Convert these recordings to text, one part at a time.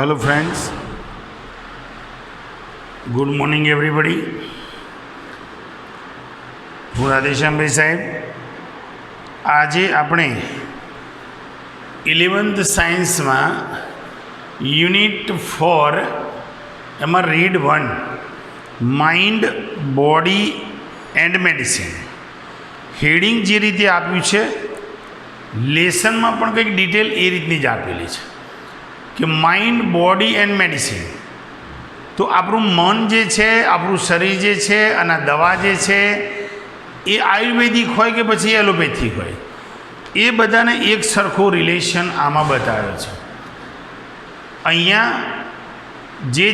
Hello friends, good morning everybody. હું રાધેશ્યામભાઈ સાહેબ. આજે આપણે 11th સાયન્સમાં યુનિટ 4 એમાં read 1 mind, body and medicine heading જે રીતે આપ્યું છે, લેસનમાં પણ કંઈક ડિટેલ એ રીતની જ આપેલી છે કે માઇન્ડ, બોડી એન્ડ મેડિસિન. તો આપણું મન જે છે, આપણું શરીર જે છે અને દવા જે છે એ આયુર્વેદિક હોય કે પછી એલોપેથિક હોય, એ બધાને એક સરખો રિલેશન આમાં બતાવ્યો છે. અહીંયા જે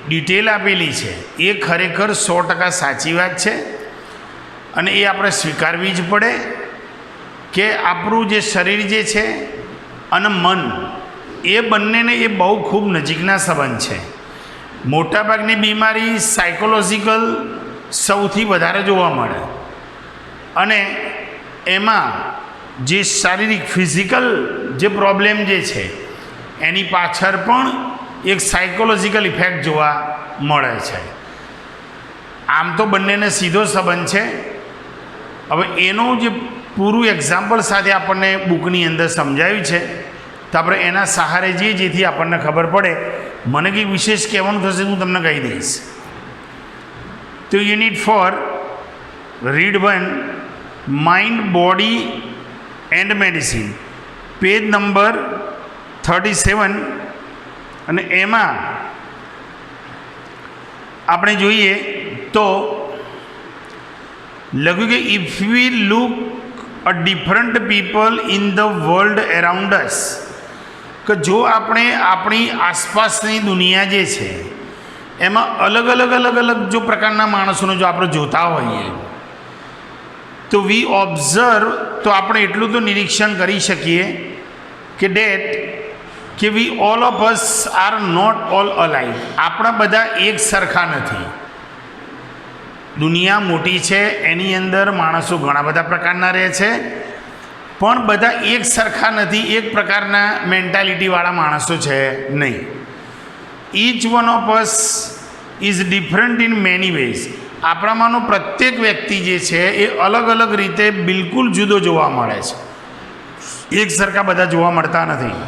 ડિટેલ આપેલી છે એ ખરેખર 100% સાચી વાત છે અને એ આપણે સ્વીકારવી જ પડે કે આપણું જે શરીર જે છે અને મન એ બંનેને એ બહુ ખૂબ નજીકના સંબંધ છે. મોટાભાગની બીમારી સાયકોલોજીકલ સૌથી વધારે જોવા મળે અને એમાં જે શારીરિક ફિઝિકલ જે પ્રોબ્લેમ જે છે એની પાછળ પણ એક સાયકોલોજીકલ ઇફેક્ટ જોવા મળે છે. આમ તો બંનેને સીધો સંબંધ છે. હવે એનું જે પૂરું એક્ઝામ્પલ સાથે આપણને બુકની અંદર સમજાવ્યું છે તો આપણે એના સહારે જઈએ જેથી આપણને ખબર પડે. મને કંઈક વિશેષ કહેવાનું થશે હું તમને કહી દઈશ. તો unit 4 read 1 mind, body and medicine, page number 37. અને એમાં આપણે જોઈએ તો લખ્યું કે if we look a different people in the world around us, કે જો આપણે આપણી આસપાસની દુનિયા જે છે એમાં અલગ અલગ જો પ્રકારના માણસોને જો આપણે જોતા હોઈએ તો વી ઓબ્ઝર્વ, તો આપણે એટલું તો નિરીક્ષણ કરી શકીએ કે કે we all of us are not all alike, આપણા બધા એક સરખા નથી. દુનિયા મોટી છે, એની અંદર માણસો ઘણા બધા પ્રકારના રહે છે, પણ બધા એક સરખા નથી, એક પ્રકારના મેન્ટાલિટીવાળા માણસો છે નહીં. Each one of us is different in many ways, આપણામાંનો પ્રત્યેક વ્યક્તિ જે છે એ અલગ અલગ રીતે બિલકુલ જુદો જોવા મળે છે, એક સરખા બધા જોવા મળતા નથી.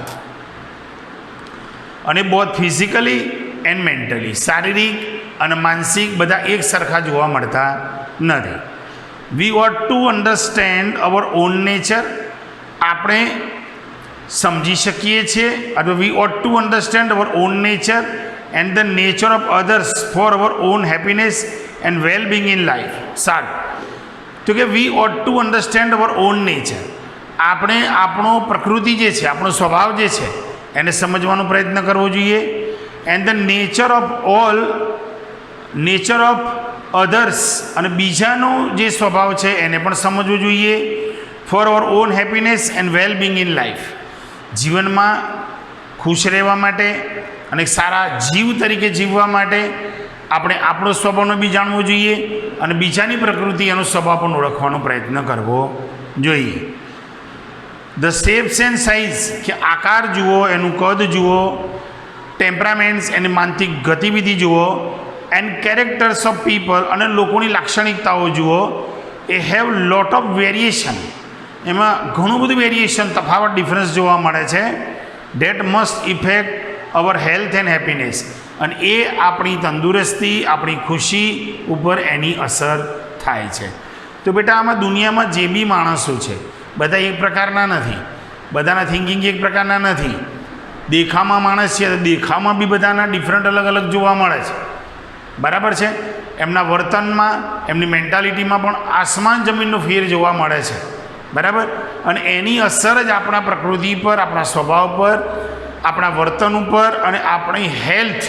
અને બોથ ફિઝિકલી એન્ડ મેન્ટલી, શારીરિક અને માનસિક બધા એક સરખા જોવા મળતા નથી. We ought to understand our own nature, આપણે સમજી શકીએ છીએ અથવા we ought to understand our own nature and the nature of others for our own happiness and well being in life. સારું, તો કે we ought to understand our own nature, આપણે આપણો પ્રકૃતિ જે છે, આપણો સ્વભાવ જે છે એને સમજવાનો પ્રયત્ન કરવો જોઈએ. And the nature of others, અને બીજાનો જે સ્વભાવ છે એને પણ સમજવો જોઈએ. For our own happiness and well being in life, જીવનમાં ખુશ રહેવા માટે અને સારા જીવ તરીકે જીવવા માટે આપણે આપણો સ્વભાવનો બી જાણવો જોઈએ અને બીજાની પ્રકૃતિ એનો સ્વભાવ પણ ઓળખવાનો પ્રયત્ન કરવો જોઈએ. ધ શેપ્સ એન્ડ સાઇઝ, કે આકાર જુઓ, એનું કદ જુઓ, ટેમ્પરામેન્ટ્સ એની માનસિક ગતિવિધિ જુઓ, એન્ડ કેરેક્ટર્સ ઓફ પીપલ, અને લોકોની લાક્ષણિકતાઓ જુઓ. એ હેવ લોટ ઓફ વેરિએશન, એમાં ઘણું બધું વેરિએશન, તફાવત, ડિફરન્સ જોવા મળે છે. Date must effect hour health and happiness, અને એ આપણી તંદુરસ્તી, આપણી ખુશી ઉપર એની અસર થાય છે. તો બેટા આમાં દુનિયામાં જે બી માણસો છે બધા એક પ્રકારના નથી, બધાના થિંકિંગ એક પ્રકારના નથી. દેખામાં માણસ છે, દેખામાં બી બધાના ડિફરન્ટ અલગ અલગ જોવા મળે છે, બરાબર છે. એમના વર્તનમાં, એમની મેન્ટાલિટીમાં પણ આસમાન જમીનનો ફેર જોવા મળે છે, બરાબર. અને એની અસર જ આપણા પ્રકૃતિ પર, આપણા સ્વભાવ પર, આપણા વર્તન ઉપર અને આપણી હેલ્થ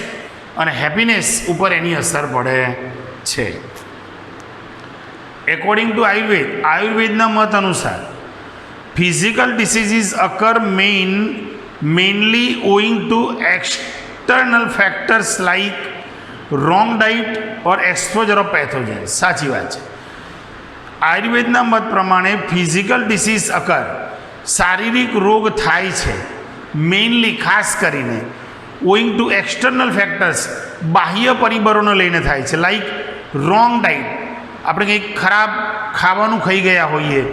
અને હેપીનેસ ઉપર એની અસર પડે છે. એકોર્ડિંગ ટુ આયુર્વેદના મત અનુસાર physical diseases occur mainly owing to external factors like wrong diet or exposure of pathogens. સાચી વાત છે. આયુર્વેદના મત પ્રમાણે ફિઝિકલ ડિસીઝ અકર, શારીરિક રોગ થાય છે મેઇનલી ખાસ કરીને ઓઈંગ ટુ એક્સટર્નલ ફેક્ટર્સ, બાહ્ય પરિબળોને લઈને થાય છે. લાઈક રોંગ ડાઇટ, આપણે કંઈક ખરાબ ખાવાનું ખાઈ ગયા હોઈએ,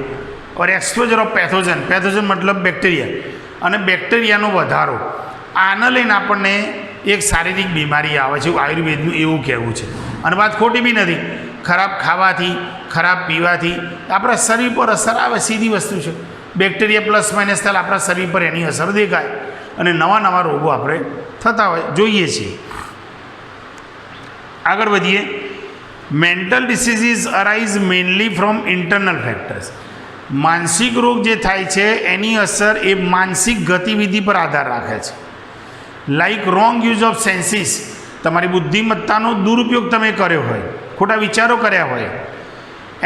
ઓર એક્સપોઝર ઓફ પેથોજન, પેથોજન મતલબ બેક્ટેરિયા, અને બેક્ટેરિયાનો વધારો, આને લઈને આપણને એક શારીરિક બીમારી આવે છે, આયુર્વેદનું એવું કહેવું છે. અને વાત ખોટી બી નથી, ખરાબ ખાવાથી, ખરાબ પીવાથી આપણા શરીર પર અસર આવે, સીધી વસ્તુ છે. બેક્ટેરિયા પ્લસ માઇનસ થાય, આપણા શરીર પર એની અસર દેખાય અને નવા નવા રોગો આપણે થતા હોય જોઈએ છીએ. આગળ વધીએ. Mental diseases arise mainly from internal factors. માનસિક રોગ જે થાય છે એની અસર એ માનસિક ગતિવિધિ પર આધાર રાખે છે. Like wrong use of senses, તમારી બુદ્ધિમત્તાનો દુરુપયોગ તમે કર્યો હોય, ખોટા વિચારો કર્યા હોય.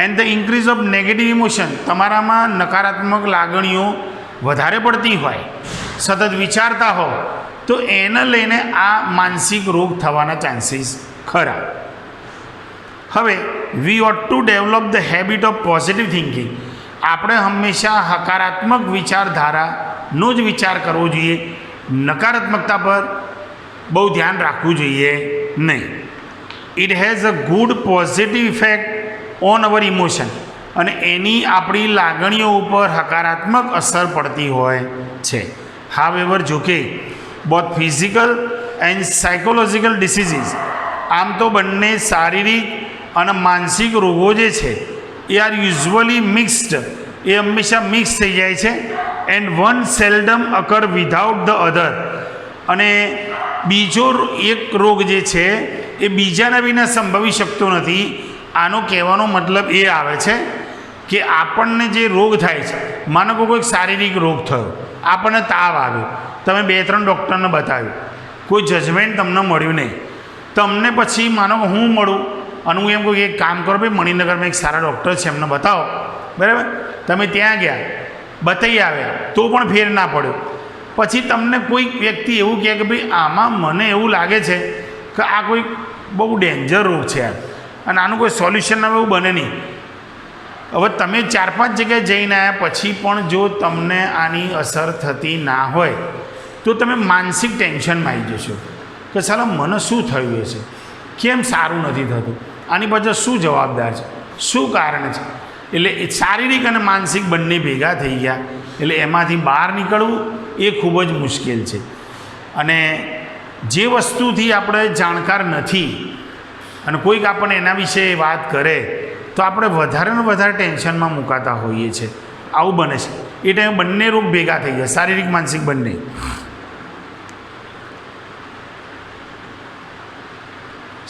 And the increase of negative emotion, તમારામાં નકારાત્મક લાગણીઓ વધારે પડતી હોય, સતત વિચારતા હો, તો એને લઈને આ માનસિક રોગ થવાના ચાન્સીસ ખરા. હવે we ought to develop the habit of positive thinking. આપણે હંમેશા હકારાત્મક વિચારધારાનો જ વિચાર કરવો જોઈએ, નકારાત્મકતા પર બહુ ધ્યાન રાખવું જોઈએ નહીં. It has a good positive effect on our emotion, અને એની આપણી લાગણીઓ ઉપર હકારાત્મક અસર પડતી હોય છે. હાવેવર જોકે both physical and psychological diseases, આમ તો બંને શારીરિક અને માનસિક રોગો જે છે એ આર યુઝ્યુઅલી મિક્સ્ડ, એ હંમેશા મિક્સ થઈ જાય છે. And one seldom occur without the other, અને બીજો એક રોગ જે છે એ બીજાના વિના સંભવી શકતો નથી. આનો કહેવાનો મતલબ એ આવે છે કે આપણને જે રોગ થાય છે, માનો કે કોઈક શારીરિક રોગ થયો, આપણને તાવ આવ્યો, તમે 2-3 ડૉક્ટરને બતાવ્યું, કોઈ જજમેન્ટ તમને મળ્યું નહીં, તમને પછી માનો કે હું મળું અને હું એમ કહું કે એક કામ કરો ભાઈ, મણિનગરમાં એક સારા ડૉક્ટર છે, એમને બતાવો, બરાબર. તમે ત્યાં ગયા, બતાવી આવ્યા, તો પણ ફેર ના પડ્યો. પછી તમને કોઈક વ્યક્તિ એવું કહે કે ભાઈ આમાં મને એવું લાગે છે કે આ કોઈ બહુ ડેન્જર રોગ છે યાર, અને આનું કોઈ સોલ્યુશન હવે એવું બને નહીં. હવે તમે 4-5 જગ્યાએ જઈને આવ્યા પછી પણ જો તમને આની અસર થતી ના હોય, તો તમે માનસિક ટેન્શનમાં આવી જશો કે ચાલો મને શું થયું હશે, કેમ સારું નથી થતું, આની પાછળ શું જવાબદાર છે, શું કારણ છે. એટલે એ શારીરિક અને માનસિક બંને ભેગા થઈ ગયા, એટલે એમાંથી બહાર નીકળવું એ ખૂબ જ મુશ્કેલ છે. અને જે વસ્તુથી આપણે જાણકાર નથી અને કોઈક આપણને એના વિશે વાત કરે તો આપણે વધારે ને વધારે ટેન્શનમાં મુકાતા હોઈએ છીએ. આવું બને છે. એ ટાઈમે બંને રોગ ભેગા થઈ જાય, શારીરિક માનસિક બંને.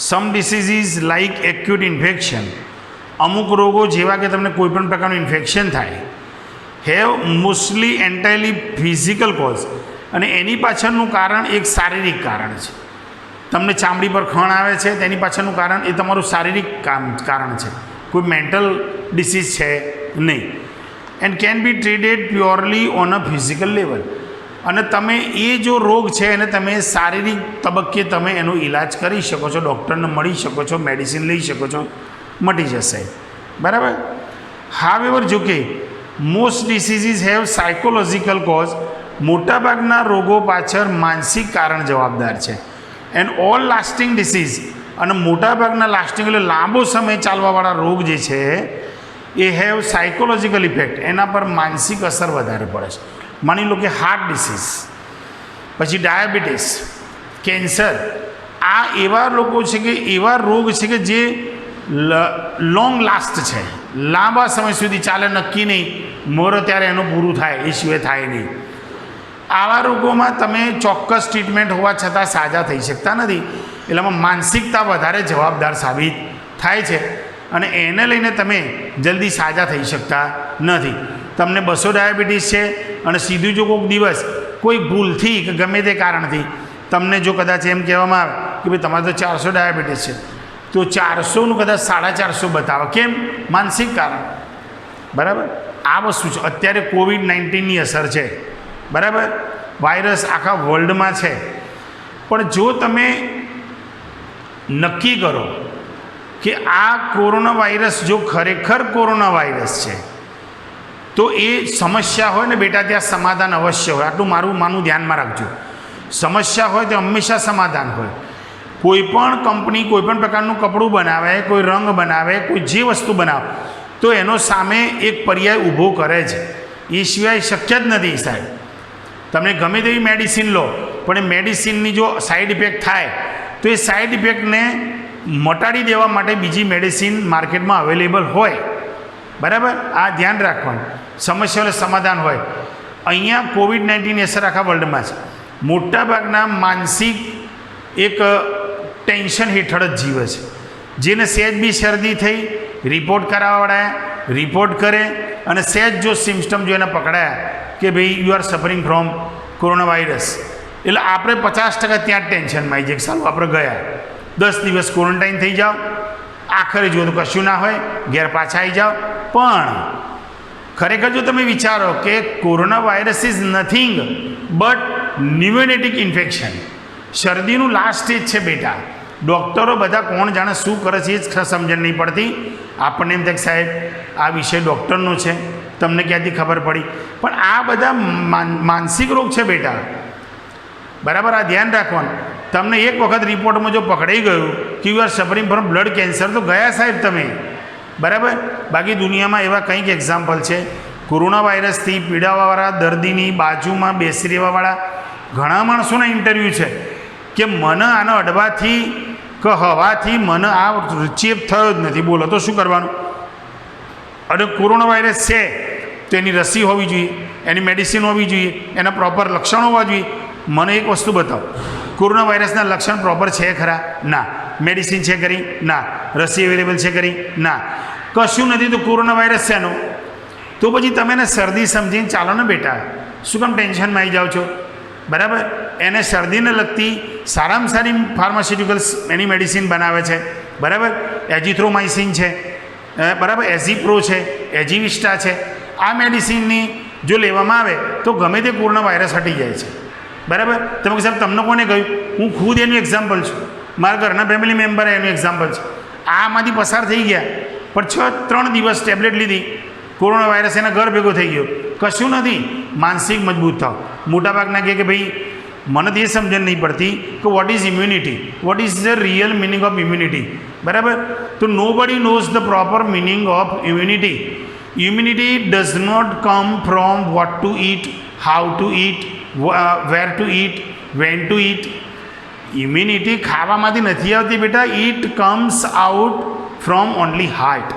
સમ ડિસીઝીસ લાઇક એક્યુટ ઇન્ફેક્શન, અમુક રોગો જેવા કે તમને કોઈ પણ પ્રકારનું ઇન્ફેક્શન થાય, have mostly entirely physical cause, અને એની પાછળનું કારણ એક શારીરિક કારણ છે. તમને ચામડી પર ખણ આવે છે તેની પાછળનું કારણ એ તમારું શારીરિક કારણ છે, કોઈ મેન્ટલ ડિસીઝ છે નહીં. And can be treated purely on a physical level, અને તમે એ જો રોગ છે એને તમે શારીરિક તબક્કે તમે એનો ઈલાજ કરી શકો છો, ડૉક્ટરને મળી શકો છો, મેડિસિન લઈ શકો છો, મટી જશે, બરાબર. હાવેવર જો કે most diseases have psychological cause, મોટાભાગના રોગો પાછળ માનસિક કારણ જવાબદાર છે. એન્ડ ઓલ લાસ્ટિંગ ડિસીઝ, અને મોટાભાગના લાસ્ટિંગ એટલે લાંબો સમય ચાલવાવાળા રોગ જે છે એ હેવ સાયકોલોજીકલ ઇફેક્ટ, એના પર માનસિક અસર વધારે પડે છે. માની લો કે હાર્ટ ડિસીઝ, પછી ડાયાબિટીસ, કેન્સર, આ એવા લોકો છે કે એવા રોગ છે કે જે લોંગ લાસ્ટ છે, લાંબા સમય સુધી ચાલે, નક્કી નહીં મરો ત્યારે એનું પૂરું થાય, એ સિવાય થાય નહીં. આવા રોગોમાં તમે ચોક્કસ ટ્રીટમેન્ટ હોવા છતાં સાજા થઈ શકતા નથી, એટલે એમાં માનસિકતા વધારે જવાબદાર સાબિત થાય છે, અને એને લઈને તમે જલ્દી સાજા થઈ શકતા નથી. તમને 200 ડાયાબિટીસ છે અને સીધું જો કોઈક દિવસ કોઈ ભૂલથી કે ગમે તે કારણથી તમને જો કદાચ એમ કહેવામાં આવે કે ભાઈ તમારે તો 400 ડાયાબિટીસ છે, તો 400નું કદાચ 450 બતાવો, કેમ? માનસિક કારણ, બરાબર. આ વસ્તુ છે. અત્યારે કોવિડ-19ની અસર છે, બરાબર, વાયરસ આખા વર્લ્ડમાં છે, પણ જો તમે નક્કી કરો કે આ કોરોના વાયરસ જો ખરેખર કોરોના વાયરસ છે તો એ સમસ્યા હોય ને બેટા ત્યાં સમાધાન અવશ્ય હોય. આટલું મારું ધ્યાનમાં રાખજો. સમસ્યા હોય તો હંમેશા સમાધાન હોય. કોઈ પણ કંપની કોઈ પણ પ્રકારનું કપડું બનાવે, કોઈ રંગ બનાવે, કોઈ જે વસ્તુ બનાવે તો એનો સામે એક પર્યાય ઊભો કરે જ. એ સિવાય શક્ય જ નથી સાહેબ. તમે ગમે તેવી મેડિસિન લો પણ એ મેડિસિનની જો સાઈડ ઇફેક્ટ થાય તો એ સાઈડ ઇફેક્ટને મટાડી દેવા માટે બીજી મેડિસિન માર્કેટમાં અવેલેબલ હોય. બરાબર, આ ધ્યાન રાખવાનું. સમસ્યાઓનું સમાધાન હોય. અહીંયા કોવિડ-19 અસર આખા વર્લ્ડમાં છે. મોટાભાગના માનસિક એક ટેન્શન હેઠળ જ જીવે છે. જેને સહેજ બી શરદી થઈ રિપોર્ટ કરાવડાયા, રિપોર્ટ કરે અને સહેજ જો સિમ્પટમ જો એને પકડાયા કે ભાઈ you are suffering from corona virus, એટલે આપણે 50% ત્યાં જ ટેન્શનમાં આવી જાય કે સારું આપણે ગયા 10 દિવસ ક્વોરન્ટાઇન થઈ જાઓ, આખરે જો તો કશું ના હોય ઘેર પાછા આવી જાઓ. પણ ખરેખર જો તમે વિચારો કે corona virus is nothing but ન્યુમોનેટિક ઇન્ફેક્શન, શરદીનું લાસ્ટ સ્ટેજ છે બેટા. ડૉક્ટરો બધા કોણ જાણે શું કરે છે એ જ સમજણ નહીં પડતી. આપણને એમ થાય કે સાહેબ આ વિષય ડૉક્ટરનો છે, તમને ક્યાંથી ખબર પડી? પણ આ બધા માનસિક રોગ છે બેટા. બરાબર, આ ધ્યાન રાખવાનું. તમને એક વખત રિપોર્ટમાં જો પકડાઈ ગયું કે you are suffering from blood cancer તો ગયા સાહેબ તમે. બરાબર, બાકી દુનિયામાં એવા કંઈક એક્ઝામ્પલ છે કોરોના વાયરસથી પીડાવાવાળા દર્દીની બાજુમાં બેસી રહેવાવાળા ઘણા માણસોના ઇન્ટરવ્યૂ છે કે મને આનો અડવાથી કે હવાથી મને આ ચેપ થયો જ નથી. બોલો તો શું કરવાનું? અને કોરોના વાયરસ છે તો એની રસી હોવી જોઈએ, એની મેડિસિન હોવી જોઈએ, એના પ્રોપર લક્ષણો હોવા જોઈએ. મને એક વસ્તુ બતાવો, કોરોના વાયરસના લક્ષણ પ્રોપર છે ખરા? ના. મેડિસિન છે ખરી? ના. રસી અવેલેબલ છે ખરી? ના. કશું નથી તો કોરોના વાયરસ છે એનો. તો પછી તમે એને શરદી સમજીને ચાલો ને બેટા, શું કામ ટેન્શનમાં આવી જાઓ છો? બરાબર, એને શરદીને લગતી સારામાં સારી ફાર્માસ્યુટિકલ્સ એની મેડિસિન બનાવે છે. બરાબર, એઝિથ્રોમાઇસિન છે, બરાબર, એઝિપ્રો છે, એઝિવિસ્ટા છે. આ મેડિસિનની જો લેવામાં આવે તો ગમે તે કોરોના વાયરસ હટી જાય છે. બરાબર, તમે સાહેબ તમને કોને કહ્યું? હું ખુદ એનું એક્ઝામ્પલ છું, મારા ઘરના ફેમિલી મેમ્બર એનું એક્ઝામ્પલ છે. આમાંથી પસાર થઈ ગયા પણ 3 દિવસ ટેબ્લેટ લીધી, કોરોના વાયરસ એના ઘર ભેગો થઈ ગયો. કશું નથી, માનસિક મજબૂત થાવ. મોટાભાગના કહે કે ભાઈ મને તો એ સમજણ નહીં પડતી કે what is immunity, what is the real meaning of immunity. બરાબર, તો nobody knows the proper meaning of immunity. Immunity does not come from what to eat, how to eat, where to eat, when to eat. Immunity ખાવામાંથી નથી આવતી બેટા. It comes out from only heart.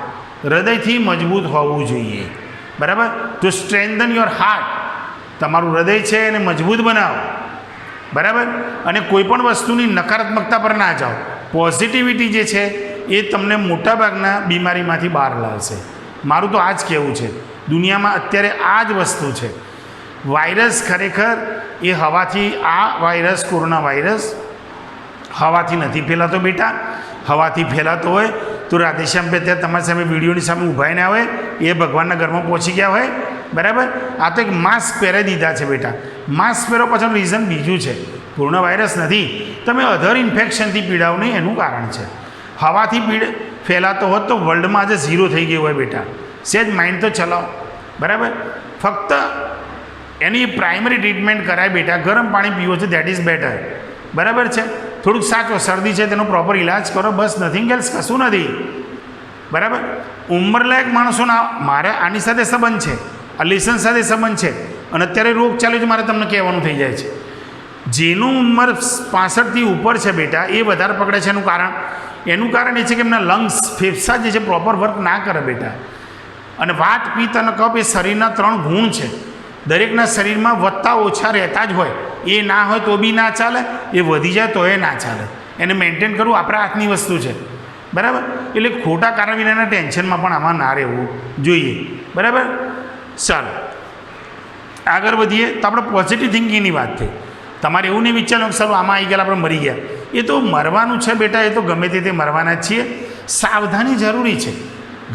હૃદયથી મજબૂત હોવું જોઈએ. બરાબર, તો સ્ટ્રેન્થન યોર હાર્ટ. તમારું હૃદય છે એને મજબૂત બનાવો. બરાબર, અને કોઈ પણ વસ્તુની નકારાત્મકતા પર ના જાઓ. પોઝિટિવિટી જે છે એ તમને મોટાભાગના બીમારીમાંથી બહાર લાવશે. મારું તો આ જ કહેવું છે. દુનિયામાં અત્યારે આ જ વસ્તુ છે. વાયરસ ખરેખર એ હવાથી, આ વાયરસ કોરોના વાયરસ હવાથી નથી ફેલાતો બેટા. હવાથી ફેલાતો હોય તો રાધેશ્યામ ભાઈ ત્યાં તમારી સામે વિડીયોની સામે ઊભા ના હોય, એ ભગવાનના ઘરમાં પહોંચી ગયા હોય. બરાબર, આ તો એક માસ્ક પહેરાવી દીધા છે બેટા. માસ્ક પહેરો પાછળનું રીઝન બીજું છે. કોરોના વાયરસ નથી, તમે અધર ઇન્ફેક્શનથી પીડાવ નહીં, એનું કારણ છે. હવાથી ફેલાતો હોત તો વર્લ્ડમાં આજે 0 થઈ ગયું હોય બેટા. સહેજ માઇન્ડ તો ચલાવો. બરાબર, ફક્ત એની પ્રાઇમરી ટ્રીટમેન્ટ કરાય બેટા. ગરમ પાણી પીવો છે દેટ ઇઝ બેટર. બરાબર છે, થોડુંક સાચો શરદી છે તેનો પ્રોપર ઇલાજ કરો, બસ. નથિંગ એલ્સ, કશું નથી. બરાબર, ઉંમરલાયક માણસોના મારે આની સાથે સંબંધ છે, આ લેસન સાથે સંબંધ છે, અને અત્યારે રોગ ચાલ્યો છે મારે તમને કહેવાનું થઈ જાય છે. જેનું ઉંમર 65થી ઉપર છે બેટા એ વધારે પકડે છે. એનું કારણ એ છે કે એમના લંગ્સ, ફેફસા જે છે પ્રોપર વર્ક ના કરે બેટા. અને વાત, પિત્ત અને કફ એ શરીરના 3 ગુણ છે. દરેકના શરીરમાં વધતા ઓછા રહેતા જ હોય. એ ના હોય તો બી ના ચાલે, એ વધી જાય તો એ ના ચાલે. એને મેન્ટેન કરવું આપણા હાથની વસ્તુ છે. બરાબર, એટલે ખોટા કારણ વિનાના ટેન્શનમાં પણ આમાં ના રહેવું જોઈએ. બરાબર, ચાલો આગળ વધીએ. તો આપણે પોઝિટિવ થિંકિંગની વાત થઈ. તમારે એવું નહીં વિચારવું કે સારું આમાં આવી ગયા આપણે મરી ગયા. એ તો મરવાનું છે બેટા, એ તો ગમે તે મરવાના જ છીએ. સાવધાની જરૂરી છે.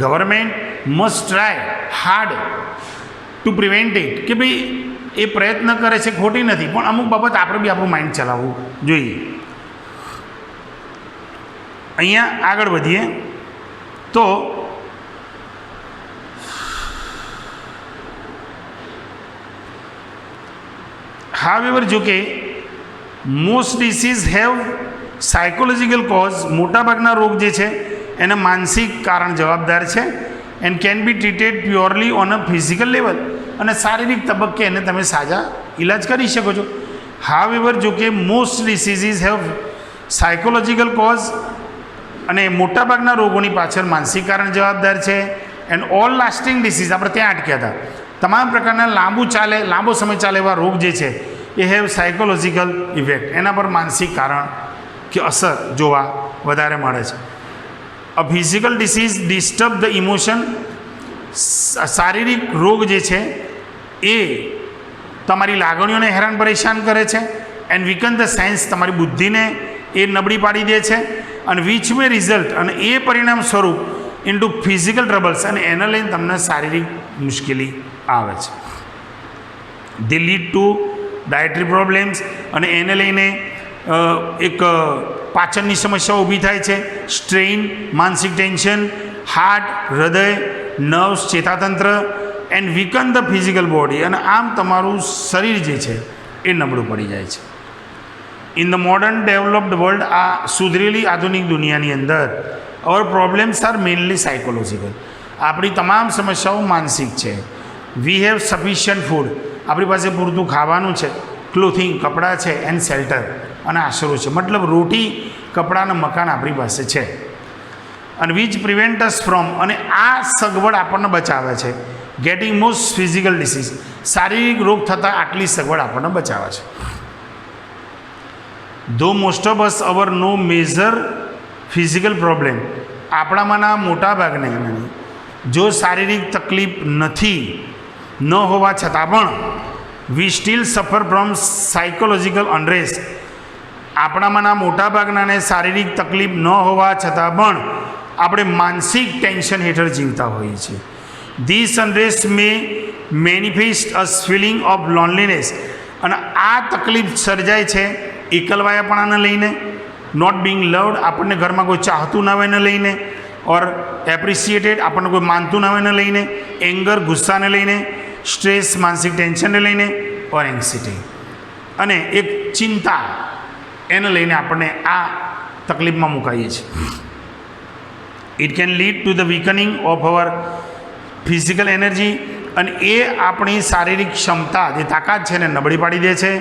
Government must try hard two prevent it. કે ભાઈ એ પ્રયત્ન કરે છે, ખોટી નથી, પણ અમુક બાબત આપણે બી આપણું માઇન્ડ ચલાવવું જોઈએ. અહીંયા આગળ વધીએ તો હાવેવર જો કે most disease have psychological cause. મોટાભાગના રોગ જે છે એને માનસિક કારણ જવાબદાર છે. And can be treated purely on a physical level. અને શારીરિક તબક્કે એને તમે સાજા ઇલાજ કરી શકો છો. હાવેવર જો કે most diseases have psychological cause, અને મોટાભાગના રોગોની પાછળ માનસિક કારણ જવાબદાર છે. એન્ડ ઓલ લાસ્ટિંગ ડિસીઝ, આપણે ત્યાં અટક્યા હતા, તમામ પ્રકારના લાંબો સમય ચાલે એવા રોગ જે છે એ હેવ સાયકોલોજીકલ ઇફેક્ટ. એના પર માનસિક કારણ કે અસર જોવા વધારે મળે છે. A physical disease disturb the emotion. શારીરિક રોગ જે છે એ તમારી લાગણીઓને હેરાન પરેશાન કરે છે. એન્ડ વીકન ધ સેન્સ, તમારી બુદ્ધિને એ નબળી પાડી દે છે. અને વિચ મે રિઝલ્ટ, અને એ પરિણામ સ્વરૂપ ઇન્ટુ ફિઝિકલ ટ્રબલ્સ, અને એને લઈને તમને શારીરિક મુશ્કેલી આવે છે. દે લીડ ટુ ડાયટરી પ્રોબ્લેમ્સ, અને એને લઈને એક પાચનની સમસ્યાઓ ઊભી થાય છે. સ્ટ્રેઇન, માનસિક ટેન્શન, હાર્ટ, હૃદય, નર્વ્સ, ચેતાતંત્ર, and weaken the physical body, અને આમ તમારું શરીર જે છે એ નબળું પડી જાય છે. In the modern developed world, આ સુધરેલી આધુનિક દુનિયાની અંદર અવર પ્રોબ્લેમ્સ આર મેઇનલી સાયકોલોજીકલ. આપણી તમામ સમસ્યાઓ માનસિક છે. વી હેવ સફિશિયન્ટ ફૂડ, આપણી પાસે પૂરતું ખાવાનું છે. ક્લોથિંગ, કપડાં છે. એન્ડ શેલ્ટર, અને આશરો છે. મતલબ રોટી, કપડાં અને મકાન આપણી પાસે છે. અને વિચ પ્રિવેન્ટ અસ ફ્રોમ, અને આ સગવડ આપણને બચાવે છે. ગેટિંગ મોસ્ટ ફિઝિકલ ડિસીઝ, શારીરિક રોગ થતાં આટલી સગવડ આપણને બચાવે છે. Though most of us our no major physical problem, આપણામાંના મોટા ભાગને જો શારીરિક તકલીફ ન હોવા છતાં પણ we still suffer from psychological unrest, આપણામાંના મોટા ભાગનાને શારીરિક તકલીફ ન હોવા છતાં પણ આપણે માનસિક ટેન્શન હેઠળ જીવતા હોઈએ છીએ. This unrest may manifest as feeling of loneliness, અને આ તકલીફ સર્જાય છે એકલવાયાપણાને લઈને, નોટ બિંગ લવડ, આપણને ઘરમાં કોઈ ચાહતું ના હોય એને લઈને, ઓર એપ્રિસિએટેડ, આપણને કોઈ માનતું ના હોય એને લઈને, એંગર, ગુસ્સાને લઈને, સ્ટ્રેસ, માનસિક ટેન્શનને લઈને, ઓર એન્ઝાયટી, અને એક ચિંતા, એને લઈને આપણને આ તકલીફમાં મુકાઈએ છીએ. It can lead to the weakening of our physical energy, અને એ આપણી શારીરિક ક્ષમતા, જે તાકાત છે એને નબળી પાડી દે છે.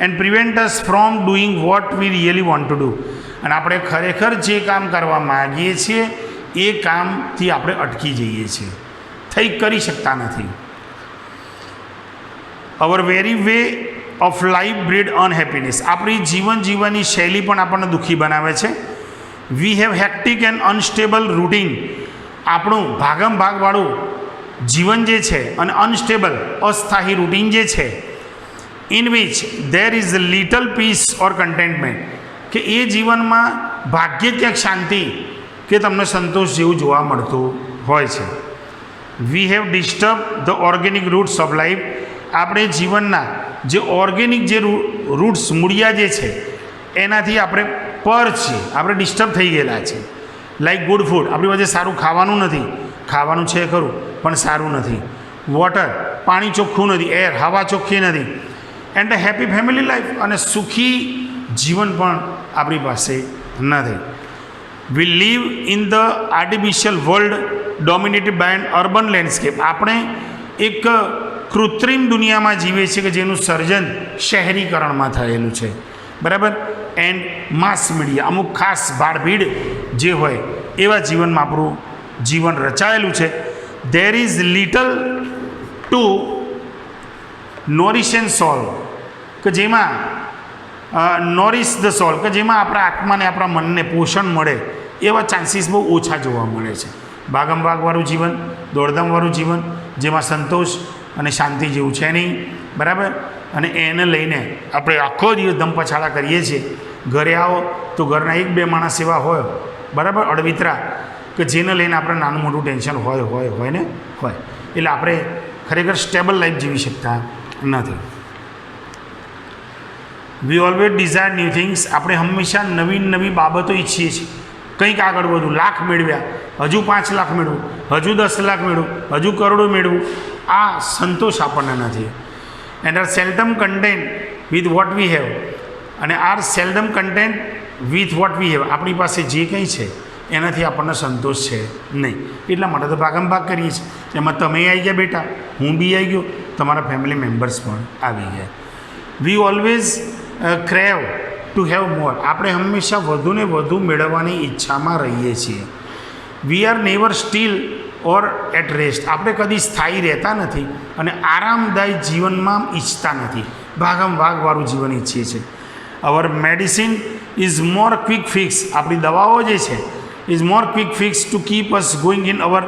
And prevent us from doing what we really want to do, અને આપણે ખરેખર જે કામ કરવા માગીએ છીએ એ કામથી આપણે અટકી જઈએ છીએ, કરી શકતા નથી. Our very way of life breed unhappiness, આપણી જીવન જીવવાની શૈલી પણ આપણને દુઃખી બનાવે છે. We have hectic and unstable routine, આપણું ભાગમ ભાગવાળું જીવન જે છે અને અનસ્ટેબલ, અસ્થાયી રૂટીન જે છે, in which there is little peace or contentment, કે એ જીવનમાં ભાગ્યે ક્યાંક શાંતિ કે તમને સંતોષ જેવું જોવા મળતું હોય છે. We have disturb the organic roots of life, આપણે જીવનના જે ઓર્ગેનિક જે રૂટ્સ, મૂળિયા જે છે એનાથી આપણે પર છીએ, આપણે ડિસ્ટર્બ થઈ ગયેલા છે. લાઈક ગુડ ફૂડ, આપણી પાસે સારું ખાવાનું નથી, ખાવાનું છે ખરું પણ સારું નથી. વોટર, પાણી ચોખ્ખું નથી. એર, હવા ચોખ્ખી નથી. And a happy family life, અને સુખી જીવન પણ આપણી પાસે નથી. We live in the artificial world dominated by an urban landscape, આપણે એક કૃત્રિમ દુનિયામાં જીવે છે કે જેનું સર્જન શહેરીકરણમાં થયેલું છે, બરાબર. એન્ડ માસ મીડિયા, અમુક ખાસ ભાડભીડ જે હોય એવા જીવનમાં આપણું જીવન રચાયેલું છે. There is little to nourish and soul, કે જેમાં નોરિશ ધ સોલ, કે જેમાં આપણા આત્માને, આપણા મનને પોષણ મળે એવા ચાન્સીસ બહુ ઓછા જોવા મળે છે. ભાગમ ભાગવાળું જીવન, દોડધામવાળું જીવન, જેમાં સંતોષ અને શાંતિ જેવું છે નહીં, બરાબર. અને એને લઈને આપણે આખો દિવસ ધમપછાડા કરીએ છીએ. ઘરે આવો તો ઘરના 1-2 માણસ એવા હોય, બરાબર, અડવિતરા, કે જેને લઈને આપણે નાનું મોટું ટેન્શન હોય ને. એટલે આપણે ખરેખર સ્ટેબલ લાઈફ જીવી શકતા નથી. We always desire new things, આપણે હંમેશા નવી બાબતો ઈચ્છીએ છીએ. કંઈક આગળ વધવું, લાખ મેળવ્યા, હજુ 5 લાખ મેળવું, હજુ 10 લાખ મેળવું, હજુ કરોડો મેળવું, આ સંતોષ આપણને નથી. And are seldom content with what we have, અને are seldom content with what we have, આપણી પાસે જે કંઈ છે એનાથી આપણને સંતોષ છે નહીં, એટલા માટે તો ભાગમ ભાગ કરીએ છીએ. એમાં તમે આવી ગયા બેટા, હું બી આવી ગયો, તમારા ફેમિલી મેમ્બર્સ પણ આવી ગયા. We always crave to have more, આપણે હંમેશા વધુને વધુ મેળવવાની ઈચ્છામાં રહીએ છીએ. We are never still or at rest, આપણે કદી સ્થાયી રહેતા નથી અને આરામદાયી જીવનમાં ઈચ્છતા નથી, ભાગમ ભાગવાળું જીવન ઈચ્છીએ છીએ. Our medicine is more quick fix, આપણી દવાઓ જે છે is more quick fix to keep us going in our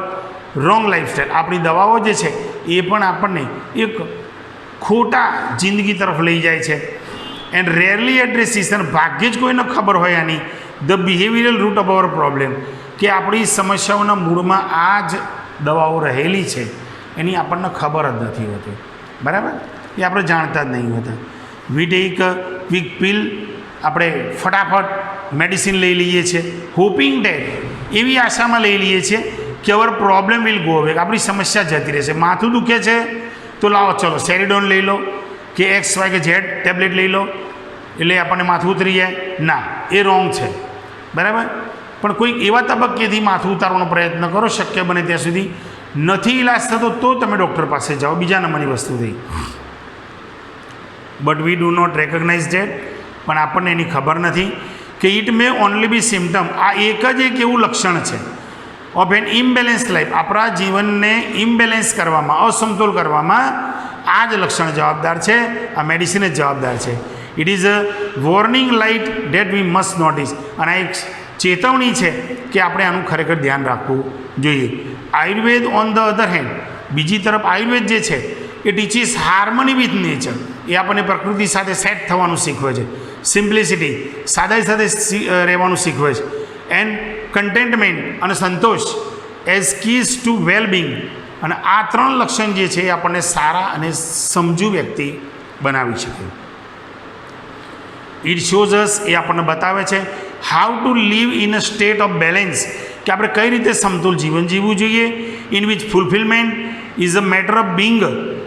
wrong lifestyle, આપણી દવાઓ જે છે એ પણ આપણને એક ખોટા જિંદગી તરફ લઈ જાય છે. એન્ડ રેરલી એડ્રેસીસ, અને ભાગ્યે જ કોઈને ખબર હોય આની the behavioural root of our problem, કે આપણી સમસ્યાઓના મૂળમાં આ જ દવાઓ રહેલી છે, એની આપણને ખબર જ નથી હોતી. બરાબર, એ આપણે જાણતા જ નહીં હોતા. વી ટેક ક્વિક પિલ, આપણે ફટાફટ મેડિસિન લઈ લઈએ છીએ, હોપિંગ ડેટ, એવી આશામાં લઈ લઈએ છીએ કે અવર પ્રોબ્લેમ વિલ ગો અવે, આપણી સમસ્યા જતી રહેશે. માથું દુખે છે તો લાવો ચલો સેરિડોન લઈ લો કે XY કે Z ટેબ્લેટ લઈ લો એટલે આપણને માથું ઉતરી જાય. ના, એ રોંગ છે. બરાબર, પણ કોઈક એવા તબક્કેથી માથું ઉતારવાનો પ્રયત્ન કરો, શક્ય બને ત્યાં સુધી. નથી ઇલાજ થતો તો તમે ડૉક્ટર પાસે જાઓ, બીજા નંબરની વસ્તુ થઈ. But we do not recognise that, પણ આપણને એની ખબર નથી કે it may only be symptom, આ એક જ એક એવું લક્ષણ છે ઓફ એન ઇમ્બેલેન્સ લાઈફ, આપણા જીવનને ઇમ્બેલેન્સ કરવામાં, અસમતોલ કરવામાં આ જ લક્ષણ જવાબદાર છે, આ મેડિસિન જ જવાબદાર છે. It is a warning light date we must notice, અને આ એક ચેતવણી છે કે આપણે આનું ખરેખર ધ્યાન રાખવું જોઈએ. Ayurveda on the other hand, બીજી તરફ આયુર્વેદ જે છે એ ટીચીસ હાર્મની વિથ નેચર, એ આપણને પ્રકૃતિ સાથે સેટ થવાનું શીખવે છે. સિમ્પ્લિસિટી, સાદાઈ સાથે રહેવાનું શીખવે છે. એન્ડ કન્ટેન્ટમેન્ટ, અને સંતોષ એઝ કીઝ ટુ વેલબિંગ, અને આ ત્રણ લક્ષણ જે છે એ આપણને સારા અને સમજુ વ્યક્તિ બનાવી શકે. ઇટ શોઝ અસ, એ આપણને બતાવે છે how to live in a state of balance, કે આપણે કઈ રીતે સમતુલ જીવન જીવવું જોઈએ. In which fulfilment is a matter of being,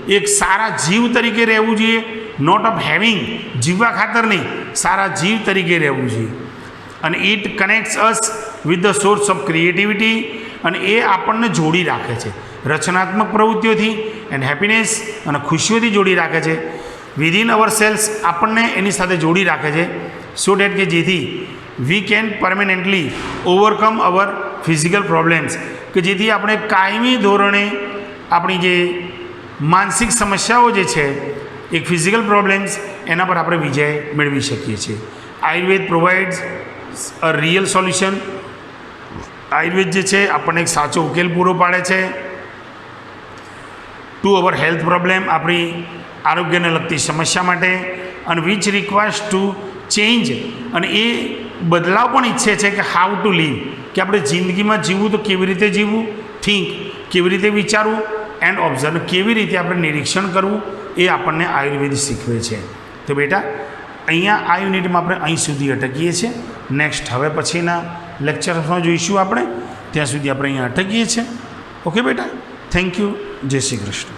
એક સારા જીવ તરીકે રહેવું જોઈએ, નોટ ઓફ હેવિંગ, જીવવા ખાતર નહીં, સારા જીવ તરીકે રહેવું જોઈએ. અને it કનેક્ટ્સ us with the source of creativity, અને એ આપણને જોડી રાખે છે રચનાત્મક પ્રવૃત્તિઓથી, એન્ડ હેપીનેસ, અને ખુશીઓથી જોડી રાખે છે. વિધિન અવર સેલ્સ, આપણને એની સાથે જોડી રાખે છે, સો ડેટ કે જેથી we can permanently overcome our physical problems, કે જેથી આપણે કાયમી ધોરણે આપણી જે માનસિક સમસ્યાઓ જે છે, એક ફિઝિકલ પ્રોબ્લેમ્સ, એના પર આપણે વિજય મેળવી શકીએ છીએ. આયુર્વેદ પ્રોવાઇડ્સ અ રિયલ સોલ્યુશન, આયુર્વેદ જે છે આપણને એક સાચો ઉકેલ પૂરો પાડે છે ટુ અવર હેલ્થ પ્રોબ્લેમ, આપણી આરોગ્યને લગતી સમસ્યા માટે. અને વિચ રિક્વાયર્સ ટુ ચેન્જ, અને એ બદલાવ પણ ઈચ્છે છે કે હાઉ ટુ લીવ, કે આપણે જિંદગીમાં જીવવું તો કેવી રીતે જીવવું, થિંક કેવી રીતે વિચારવું, એન્ડ ઓબ્ઝર્વ કેવી રીતે આપણે નિરીક્ષણ કરવું, એ આપણને આયુર્વેદ શીખવે છે. તો બેટા અહીંયા આ યુનિટમાં આપણે અહીં સુધી અટકીએ છીએ. નેક્સ્ટ હવે પછીના લેક્ચરમાં જોઈશું આપણે, ત્યાં સુધી આપણે અહીંયા અટકીએ છીએ. ઓકે બેટા, થેન્ક યુ, જય શ્રી કૃષ્ણ.